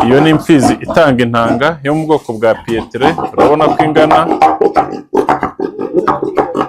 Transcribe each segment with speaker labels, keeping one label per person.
Speaker 1: iyo ni imfizi itanga intanga yo mu bwoko bwa Pietre, urabona ko ingana.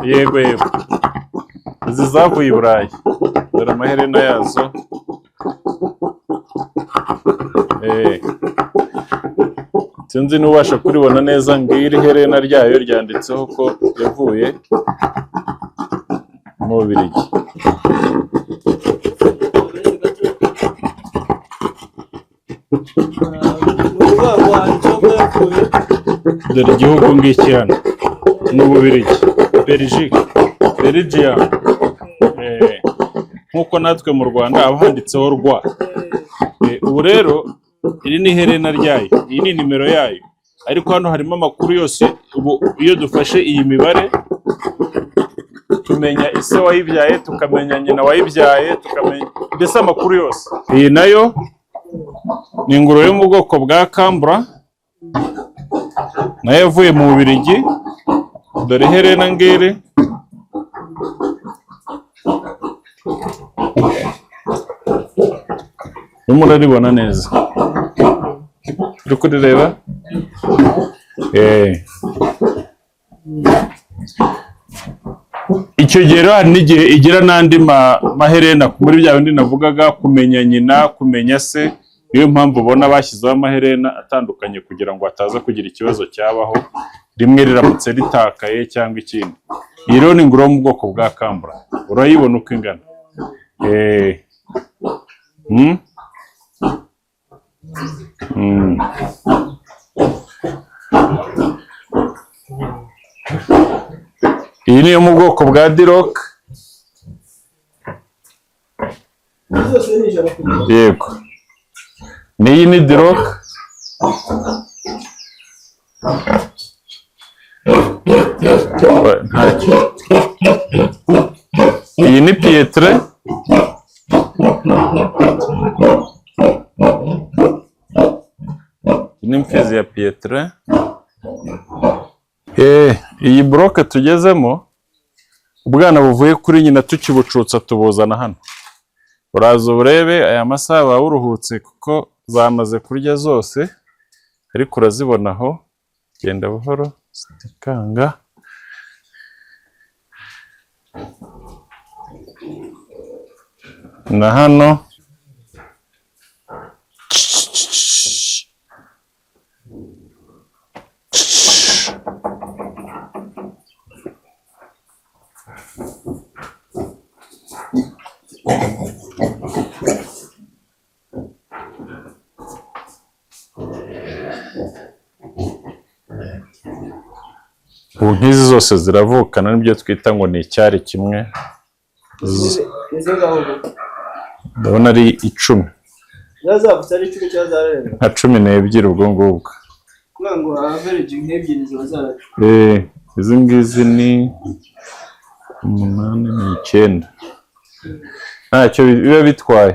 Speaker 1: Yego yego, izi zavuye i Burayi, dore amaherena yazo. Sinzi n'ubasha kuribona neza, ngiri herena ryayo ryanditseho ko yavuye mu Bubiligi. Dore igihugu ngiki hano ni Ububiligi, Belgium. Nk'uko natwe mu Rwanda haba handitseho rwa. Ubu rero iri ni iherena ryayo, iyi ni nimero yayo, ariko hano harimo amakuru yose. Ubu iyo dufashe iyi mibare tumenya ise wayibyaye, tukamenya nyina wayibyaye, tukamenya mbese amakuru yose. Iyi nayo ni ingurube yo mu bwoko bwa Cambra, nayo yavuye mu Bubiligi. Dore iherena ngiri. Muraribona neza, uri kurireba? Icyo gihe rero hari n'igihe igira n'andi maherena muri bya bindi navugaga, kumenya nyina, kumenya se. Niyo mpamvu ubona bashyizeho amaherena atandukanye kugira ngo hataza kugira ikibazo cyabaho rimwe riramutse ritakaye cyangwa ikindi. Iyi rero ni ingurube yo mu bwoko bwa Cambra, urayibona uko ingana. Iyi ni yo mu bwoko bwa Duroc. Yego, n'iyi ni Duroc. Iyi ni Pietre. Ni imfizi ya Pietre. Iyi broke tugezemo, ubwana buvuye kuri nyina tukibucutsa tubuzana hano. Uraza uburebe, aya masaha waba uruhutse kuko zamaze kurya zose, ariko urazibona aho. Genda buhoro zitikanga. Na hano ubu nk'izi zose ziravukana, nibyo twita ngo ni icyari kimwe. Ndabona ari 10. Nka 12 ubwo ngubwo. Izi ngizi ni 8 9. Ntacyo biba bitwaye.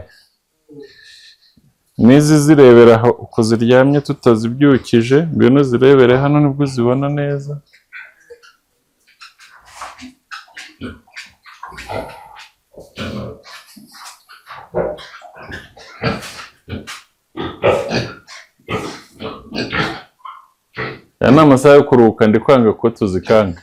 Speaker 1: Nizi zirebera uko ziryamye tutazibyukije, ngwino zirebere hano nibwo zibona neza. Aya ni amasaha yo kuruhuka, ndi kwanga ko tuzikanga.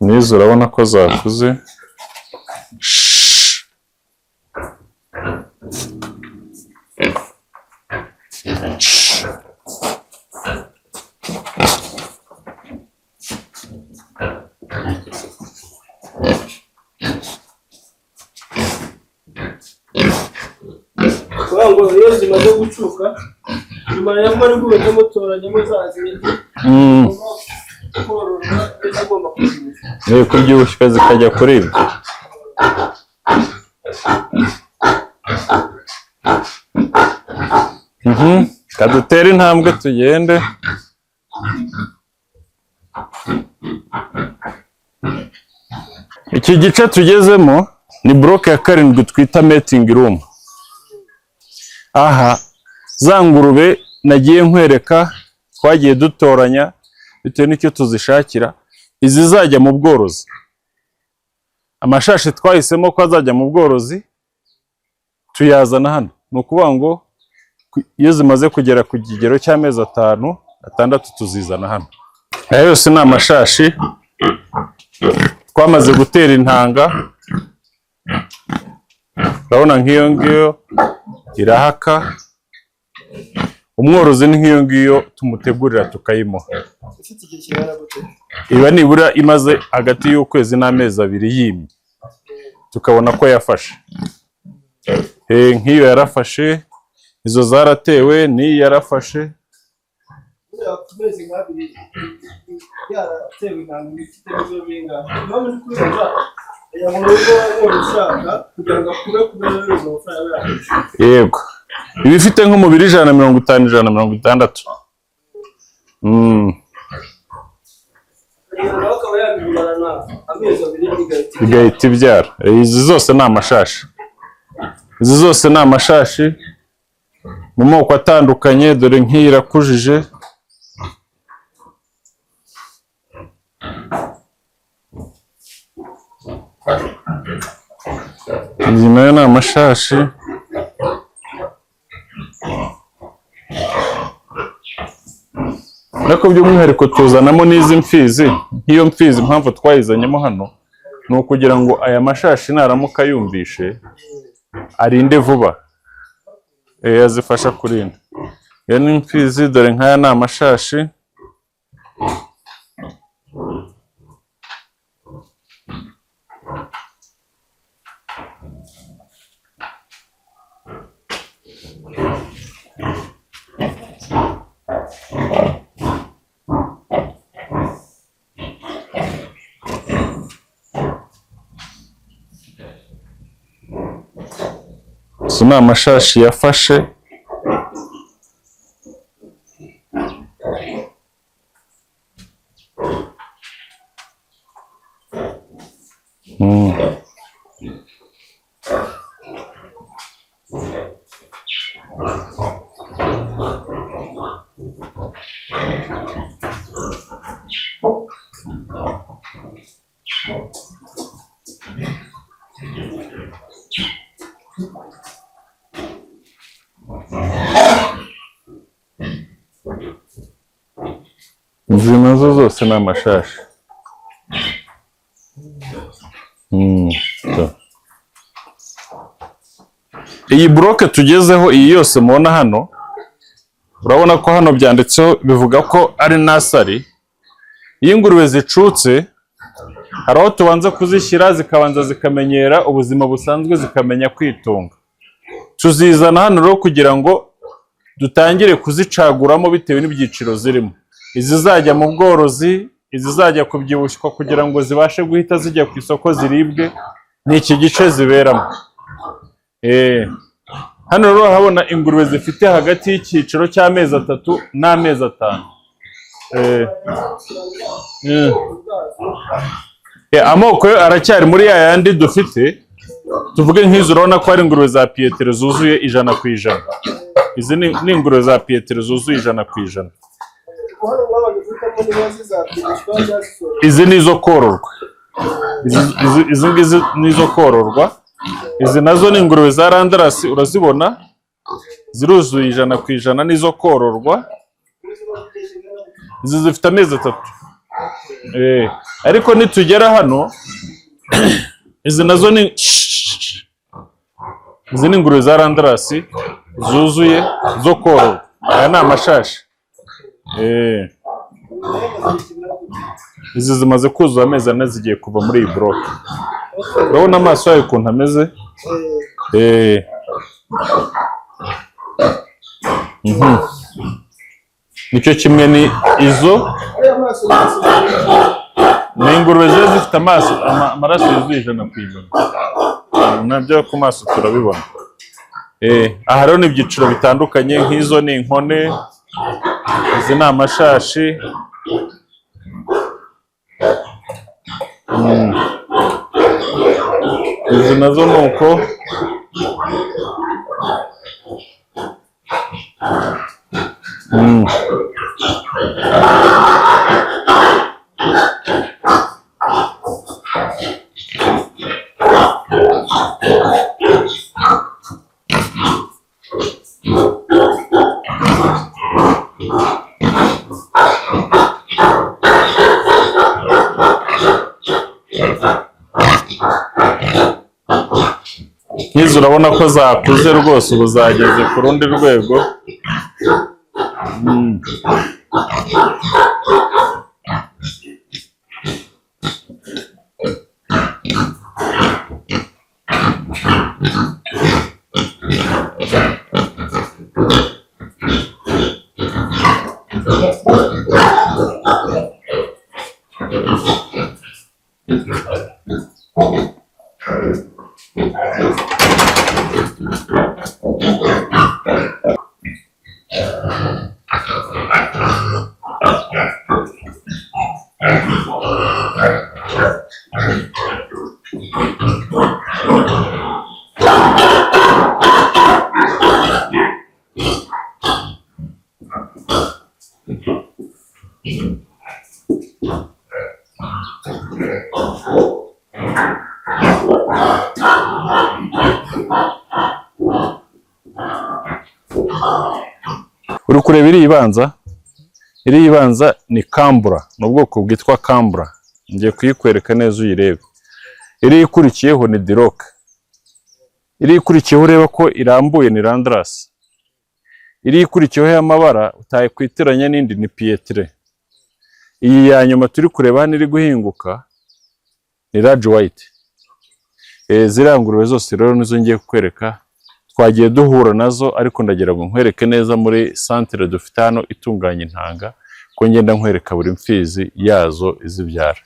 Speaker 1: Nizo urabona ko zakuze.
Speaker 2: Ngo iyo zimaze gucuka nyuma y'amwe ari gubeka mutoranyamo zazindi
Speaker 1: kubyibushye zikajya kuri ibi. Kadutere intambwe tugende. Iki gice tugezemo ni block ya 7 twita mating room. Aha za ngurube nagiye nkwereka twagiye dutoranya bitewe n'icyo tuzishakira, izi zajya mu bworozi. Amashashi twahisemo ko azajya mu bworozi tuyazana hano. Ni ukuvuga ngo iyo zimaze kugera ku kigero cy'amezi 5, 6 tuzizana hano. Aya yose ni amashashi twamaze gutera intanga. Urabona nk'iyo ngiyo irahaka. Umworozi ni nk'iyo ngiyo tumutegurira tukayimuha. Iba nibura imaze hagati y'ukwezi n'amezi 2 yimye, tukabona ko yafashe. Nk'iyo yarafashe, izo zaratewe, n'iyi yarafashe. Yego, ibifite nk'umubiri 150 160. Igahita ibyara. Izi zose ni amashashi. Izi zose ni amashashi mu moko atandukanye, dore nk'iyi irakujije. Izi nayo ni amashashi. Ariko by'umwihariko tuzanamo n'izi mfizi. Nk'iyo mfizi impamvu twayizanyemo hano ni ukugira ngo aya mashashi naramuka yumvishe arinde vuba. Azifasha kurinda. Iyo ni mfizi, dore nk'aya ni amashashi. Izi ni amashashi yafashe. Izi nazo zose ni amashashi. Iyi bloke tugezeho, iyi yose mubona hano, urabona ko hano byanditseho bivuga ko ari nasari. Iyo ingurube zicutse hari aho tubanza kuzishyira zikabanza zikamenyera ubuzima busanzwe, zikamenya kwitunga. Tuzizana hano rero kugira ngo dutangire kuzicaguramo bitewe n'ibyiciro zirimo. Izi zajya mu bworozi, izi zajya kubyibushywa kugira ngo zibashe guhita zijya ku isoko ziribwe. Ni iki gice ziberamo. Hano rero habona ingurube zifite hagati y'icyiciro cy'amezi 3 n'amezi 5. Amoko yo aracyari muri ya yandi dufite. Tuvuge nk'izo urabona ko ari ingurube za Pietre zuzuye 100%. Izi ni ingurube za Pietre zuzuye 100%. Izi ni izo kororwa. Izi ngizi ni izo kororwa. Izi nazo ni ingurube za Landrasi, urazibona ziruzuye 100% nizo kororwa. Izi zifite amezi 3. Ariko nitugera hano izi nazo ni izi ni ingurube za Landrasi zuzuye zo kororwa. Aya ni amashashi. Izi zimaze kuzuza amezi 4 zigiye kuva muri iyi block. Urabona amaso yayo ukuntu ameze. Nicyo kimwe ni izo ni ingurube ziba zifite amaraso yuzuye 100%. Nabyo ku maso turabibona. Aha rero ni ibyiciro bitandukanye, nk'izo ni inkone, izi ni amashashi, nazo ni uko. Nk'izi urabona ko zakuze rwose, ubu zageze ku rundi rwego. Uri kureba iriya ibanza? Iriya ibanza ni kambura, ni ubwoko bwitwa kambura. Ngiye kuyikwereka neza uyirebe. Iriya ikurikiyeho ni diroke. Iriya ikurikiyeho ureba ko irambuye ni landrasi. Iriya ikurikiyeho y'amabara utayikwitiranya n'indi ni pietre. Iyi ya nyuma turi kureba hano iri guhinguka ni large white. Ziriya ngurube zose rero nizo ngiye kukwereka. Twagiye duhura nazo, ariko ndagira ngo nkwereke neza muri centre dufite hano itunganya intanga, ko ngenda nkwereka buri mfizi yazo izibyara.